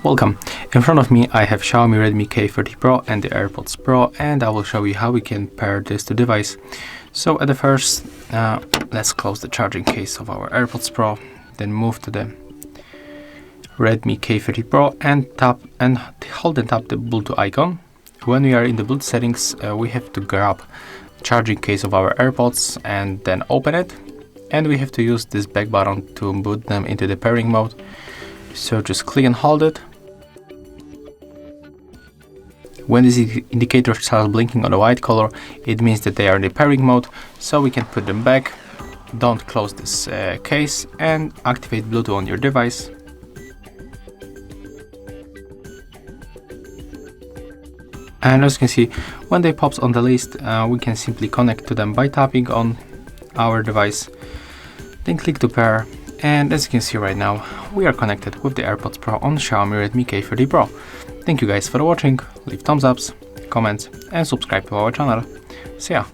Welcome. In front of me I have Xiaomi Redmi K30 Pro and the AirPods Pro, and I will show you how we can pair this to device. So at the first, let's close the charging case of our AirPods Pro, then move to the Redmi K30 Pro and hold and tap the Bluetooth icon. When we are in the Bluetooth settings, we have to grab charging case of our AirPods and then open it, and we have to use this back button to boot them into the pairing mode. So just click and hold it. When this indicator starts blinking on the white color, it means that they are in the pairing mode, so we can put them back. Don't close this case and activate Bluetooth on your device. And as you can see, when they pops on the list, we can simply connect to them by tapping on our device, then click to pair. And as you can see right now, we are connected with the AirPods Pro on Xiaomi Redmi K30 Pro. Thank you guys for watching, leave thumbs ups, comments and subscribe to our channel. See ya!